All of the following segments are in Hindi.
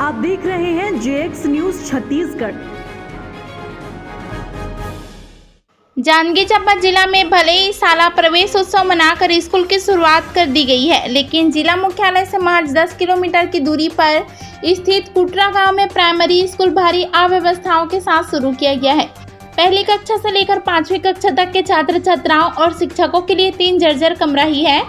आप देख रहे हैं JX न्यूज छत्तीसगढ़। जांजगीर चांपा जिला में भले ही शाला प्रवेश उत्सव मनाकर स्कूल की शुरुआत कर दी गई है, लेकिन जिला मुख्यालय से महज 10 किलोमीटर की दूरी पर स्थित कुटरा गांव में प्राइमरी स्कूल भारी अव्यवस्थाओं के साथ शुरू किया गया है। पहली कक्षा से लेकर 5वीं कक्षा तक के छात्र छात्राओं और शिक्षकों के लिए 3 जर्जर कमरा ही है,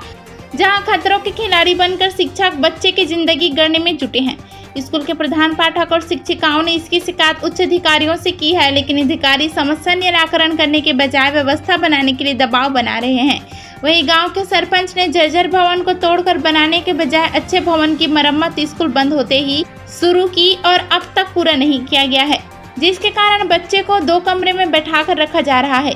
जहां खतरों के खिलाड़ी बनकर शिक्षक बच्चे की जिंदगी गढ़ने में जुटे हैं। स्कूल के प्रधान पाठक और शिक्षिकाओं ने इसकी शिकायत उच्च अधिकारियों से की है, लेकिन अधिकारी समस्या निराकरण करने के बजाय व्यवस्था बनाने के लिए दबाव बना रहे हैं। वहीं गांव के सरपंच ने जर्जर भवन को तोड़कर बनाने के बजाय अच्छे भवन की मरम्मत स्कूल बंद होते ही शुरू की और अब तक पूरा नहीं किया गया है, जिसके कारण बच्चे को 2 कमरे में बैठाकर रखा जा रहा है।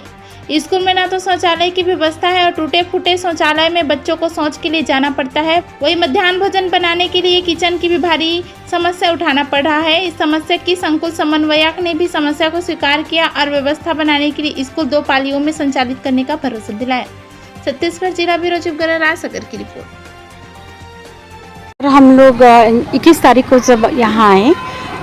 स्कूल में ना तो शौचालय की व्यवस्था है और टूटे फूटे शौचालय में बच्चों को शौच के लिए जाना पड़ता है। वहीं मध्याह्न भोजन बनाने के लिए किचन की भी भारी समस्या उठाना पड़ रहा है। इस समस्या की संकुल समन्वयक ने भी समस्या को स्वीकार किया और व्यवस्था बनाने के लिए स्कूल 2 पालियों में संचालित करने का भरोसा दिलाया। छत्तीसगढ़ जिला ब्यूरो चीफ राजसागर की रिपोर्ट। हम लोग 21 तारीख को जब यहाँ आए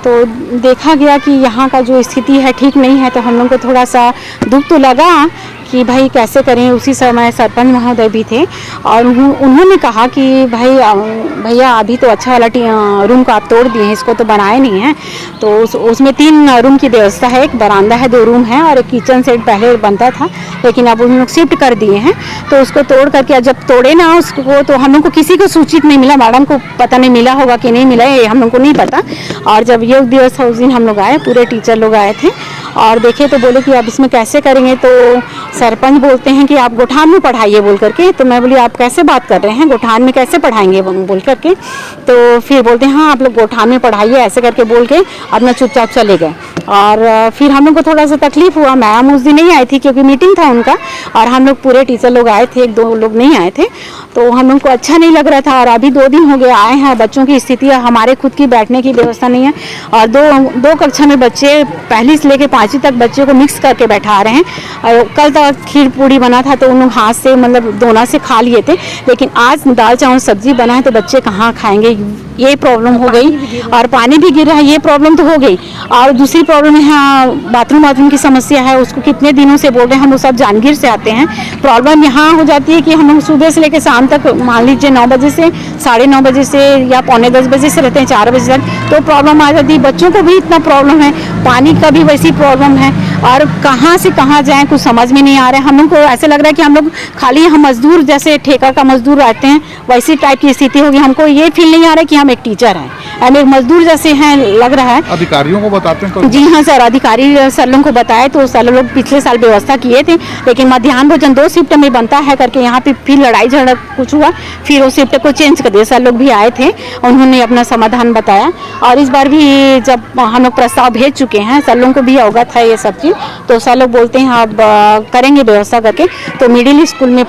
तो देखा गया कि यहाँ का जो स्थिति है ठीक नहीं है, तो हम लोग को थोड़ा सा दुख तो लगा कि भाई कैसे करें। उसी समय सरपंच महोदय भी थे और उन्होंने कहा कि भाई भैया अभी तो अच्छा वाला रूम को आप तोड़ दिए हैं, इसको तो बनाए नहीं हैं। तो उसमें 3 रूम की व्यवस्था है, एक बरामदा है, 2 रूम है और एक किचन सेट पहले बनता था, लेकिन अब उन लोग शिफ्ट कर दिए हैं। तो उसको तोड़ करके जब तोड़े ना उसको, तो हम लोग को किसी को सूचित नहीं मिला, मैडम को पता नहीं मिला होगा कि नहीं मिला, ये हम लोग को नहीं पता। और जब योग दिवस था उस दिन हम लोग आए, पूरे टीचर लोग आए थे और देखे तो बोले कि अब इसमें कैसे करेंगे। तो सरपंच बोलते हैं कि आप गोठान में पढ़ाइए बोल करके। तो मैं बोली आप कैसे बात कर रहे हैं, गोठान में कैसे पढ़ाएंगे बोल करके। तो फिर बोलते हैं हाँ आप लोग गोठान में पढ़ाइए, ऐसे करके बोल के अपना चुपचाप चले गए। और फिर हम लोग को थोड़ा सा तकलीफ हुआ, मैम उस दिन नहीं आई थी क्योंकि मीटिंग था उनका, और हम लोग पूरे टीचर लोग आए थे, 1-2 लोग नहीं आए थे। तो हम लोग को अच्छा नहीं लग रहा था। और अभी 2 दिन हो गए आए हैं, बच्चों की स्थिति हमारे खुद की बैठने की व्यवस्था नहीं है। और दो कक्षा में बच्चे 1 से लेकर 5वीं तक बच्चे को मिक्स करके बैठा रहे हैं। और कल तक खीर पूड़ी बना था तो उन लोग हाथ से मतलब दोना से खा लिए थे, लेकिन आज दाल चावल सब्जी बना है तो बच्चे कहाँ खाएंगे, ये प्रॉब्लम हो गई। और पानी भी गिर रहा है, ये प्रॉब्लम तो हो गई। और दूसरी प्रॉब्लम है बाथरूम की समस्या है, उसको कितने दिनों से बोल रहे हैं। हम लोग सब जांजगीर से आते हैं। प्रॉब्लम यहाँ हो जाती है कि हम लोग सुबह से लेकर शाम तक, मान लीजिए 9 बजे से 9:30 बजे से या 9:45 बजे से रहते हैं 4 बजे तक, तो प्रॉब्लम आ जाती है। बच्चों को भी इतना प्रॉब्लम है, पानी का भी वैसी प्रॉब्लम है और कहाँ से कहाँ जाएं कुछ समझ में नहीं आ रहा है। हम लोग को ऐसे लग रहा है कि हम लोग खाली हम मजदूर, जैसे ठेका का मजदूर रहते हैं वैसी टाइप की स्थिति होगी। हमको ये फील नहीं आ रहा है कि हम एक टीचर हैं, हम एक मजदूर जैसे हैं लग रहा है। अधिकारियों को बताते हैं तो? जी हाँ सर, अधिकारी सर लोगों को बताए तो सर लोग पिछले साल व्यवस्था किए थे, लेकिन मध्याह्न भोजन 2 शिफ्ट में बनता है करके यहाँ पे फिर लड़ाई झगड़ा कुछ हुआ, फिर वो शिफ्ट को चेंज कर दिया। सर लोग भी आए थे, उन्होंने अपना समाधान बताया। और इस बार भी जब हम लोग प्रस्ताव भेज चुके हैं, सर लोगों को भी अवगत है ये सब चीज़, तो सर लोग बोलते हैं अब करेंगे व्यवस्था करके। तो मिडिल स्कूल में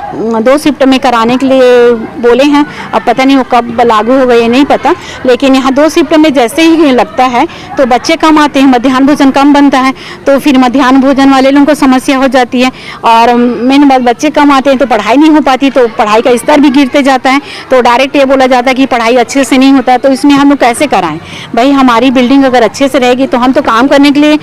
2 शिफ्ट में कराने के लिए बोले हैं, अब पता नहीं वो कब लागू होगा ये नहीं पता, लेकिन यहाँ 2 शिफ्ट में जैसे ही लगता है तो बच्चे कम आते हैं, मध्याह्न भोजन कम बनता है, तो फिर मध्याह्न भोजन वाले लोगों को समस्या हो जाती है। और मेन बात बच्चे कम आते हैं तो पढ़ाई नहीं हो पाती, तो पढ़ाई का स्तर भी गिरते जाता है। तो डायरेक्ट ये बोला जाता है कि पढ़ाई अच्छे से नहीं होता है। तो इसमें हम लोग कैसे कराएं भाई, हमारी बिल्डिंग अगर अच्छे से रहेगी तो हम तो काम करने के लिए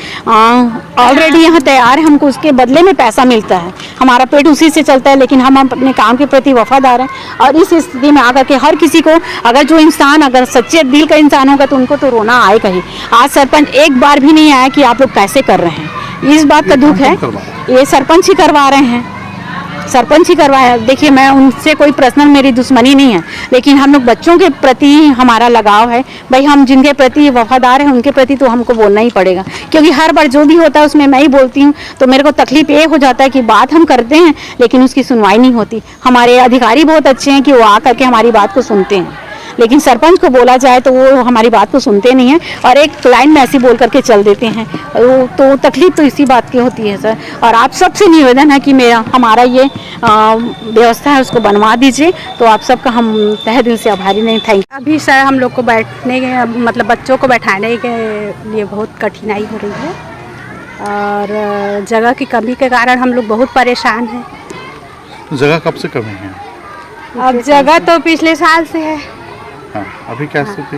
ऑलरेडी यहाँ तैयार है, हमको उसके बदले में पैसा मिलता है, हमारा पेट उसी से चलता है, लेकिन हम अपने काम के प्रति वफादार हैं। और इस स्थिति में आकर के हर किसी को, अगर जो इंसान अगर सच्चे दिल का इंसान होगा तो उनको तो रोना आएगा ही। आज सरपंच एक बार भी नहीं आया कि आप लोग कैसे कर रहे हैं, इस बात का दुख है। ये सरपंच ही करवा रहे हैं, सरपंच ही करवाया। देखिए मैं उनसे कोई पर्सनल मेरी दुश्मनी नहीं है, लेकिन हम लोग बच्चों के प्रति हमारा लगाव है भाई, हम जिनके प्रति वफादार हैं उनके प्रति तो हमको बोलना ही पड़ेगा, क्योंकि हर बार जो भी होता है उसमें मैं ही बोलती हूँ। तो मेरे को तकलीफ ये हो जाता है कि बात हम करते हैं लेकिन उसकी सुनवाई नहीं होती। हमारे अधिकारी बहुत अच्छे हैं कि वो आकर के हमारी बात को सुनते हैं, लेकिन सरपंच को बोला जाए तो वो हमारी बात को सुनते नहीं हैं और एक लाइन में ऐसी बोल करके चल देते हैं। तो तकलीफ तो इसी बात की होती है सर। और आप सबसे निवेदन है कि हमारा ये व्यवस्था है उसको बनवा दीजिए, तो आप सबका हम तहे दिल से आभारी नहीं। Thank you. अभी सर हम लोग को बैठने के मतलब बच्चों को बैठाने के लिए बहुत कठिनाई हो रही है और जगह की कमी के कारण हम लोग बहुत परेशान हैं। जगह कब से कमी है? अब जगह तो पिछले साल से है। हाँ, अभी क्या स्थिति?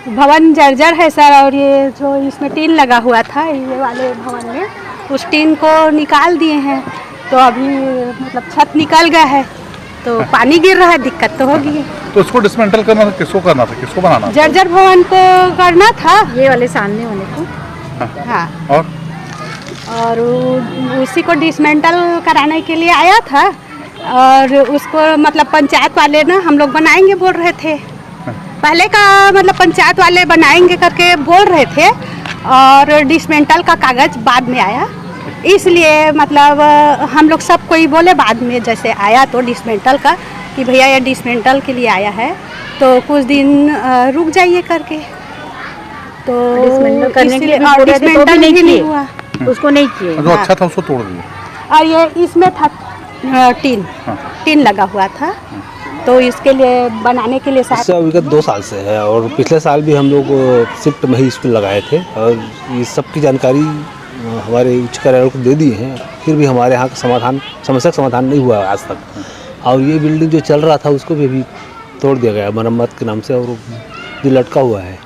भवन जर्जर है सर, और ये जो इसमें टीन लगा हुआ था ये वाले भवन में, उस टीन को निकाल दिए हैं। तो अभी मतलब छत निकल गया है, तो पानी गिर रहा है, दिक्कत तो होगी। तो इसको डिसमेंटल करना था, किसको करना था, किसको बनाना था? जर्जर भवन को करना था, ये वाले सामने वाले को। हाँ, और उसी को डिसमेंटल कराने के लिए आया था, और उसको मतलब पंचायत वाले ना हम लोग बनाएंगे बोल रहे थे। पहले का मतलब पंचायत वाले बनाएंगे करके बोल रहे थे, और डिसमेंटल का कागज बाद में आया, इसलिए मतलब हम लोग सब कोई बोले बाद में जैसे आया तो डिसमेंटल का कि भैया ये डिसमेंटल के लिए आया है, तो कुछ दिन रुक जाइए करके। तो डिसमेंटल करने के लिए और डिसमेंटल भी नहीं हुआ, उसको नहीं किए। जो अच्छा था उसको तोड़ दिया। और ये इसमें था टीन लगा हुआ था, तो इसके लिए बनाने के लिए इससे विगत 2 साल से है, और पिछले साल भी हम लोग शिफ्ट में ही स्कूल लगाए थे, और ये सब की जानकारी हमारे उच्च कार्यालय को दे दी है, फिर भी हमारे यहाँ का समस्या का समाधान नहीं हुआ आज तक। और ये बिल्डिंग जो चल रहा था उसको भी अभी तोड़ दिया गया मरम्मत के नाम से, और जो लटका हुआ है।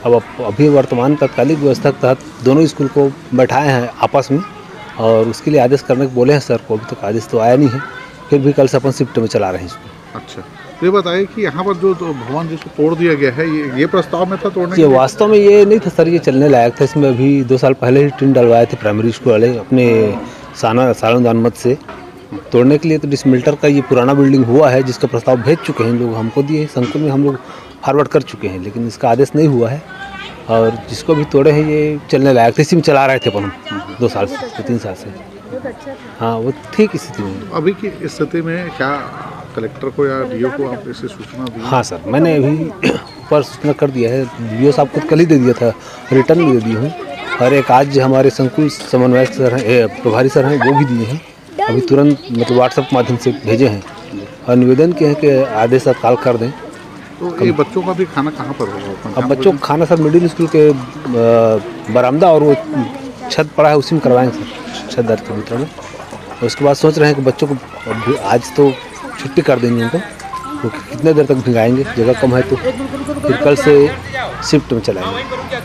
अब अभी वर्तमान तात्कालिक व्यवस्था के तहत दोनों स्कूल को बैठाए हैं आपस में, और उसके लिए आदेश करने को बोले हैं सर को, अभी तक आदेश तो आया नहीं है, फिर भी कल से अपन शिफ्ट में चला रहे हैं इसको। अच्छा, तो ये बताइए कि यहाँ पर जो भवन जिसको तोड़ दिया गया है, ये प्रस्ताव में था तोड़ने के ये लिए? वास्तव में ये नहीं था सर, ये चलने लायक था। इसमें अभी 2 साल पहले ही टीन डलवाए थे प्राइमरी स्कूल वाले अपने सालन मत से। तोड़ने के लिए तो डिसमेंटल का ये पुराना बिल्डिंग हुआ है, जिसका प्रस्ताव भेज चुके हैं लोग, हमको दिए संकुल में हम लोग फॉरवर्ड कर चुके हैं, लेकिन इसका आदेश नहीं हुआ है। और जिसको भी तोड़े हैं ये चलने लायक थे, इसी में चला रहे थे अपन 2 साल से 3 साल से। हाँ, वो ठीक स्थिति में। अभी की स्थिति में क्या कलेक्टर को या डीओ को आप इसे सूचना दी? हाँ सर, मैंने अभी ऊपर सूचना कर दिया है, डीओ साहब को कल ही दे दिया था, रिटर्न भी दे दी हूँ, और एक आज हमारे संकुल समन्वयक सर हैं, प्रभारी सर हैं, वो भी दिए हैं, अभी तुरंत मतलब व्हाट्सएप के माध्यम से भेजे हैं, और निवेदन किए हैं कि आदेश तत्काल कर दें। तो ये बच्चों का भी खाना कहाँ पर होगा? अब बच्चों को खाना सर मिडिल स्कूल के बरामदा और वो छत पड़ा है उसी में करवाएंगे सर, छत दर के भीतर में। उसके बाद सोच रहे हैं कि बच्चों को आज तो छुट्टी कर देंगे उनको, क्योंकि कितने देर तक भिगाएंगे, जगह कम है, तो फिर कल से शिफ्ट में चलाएंगे।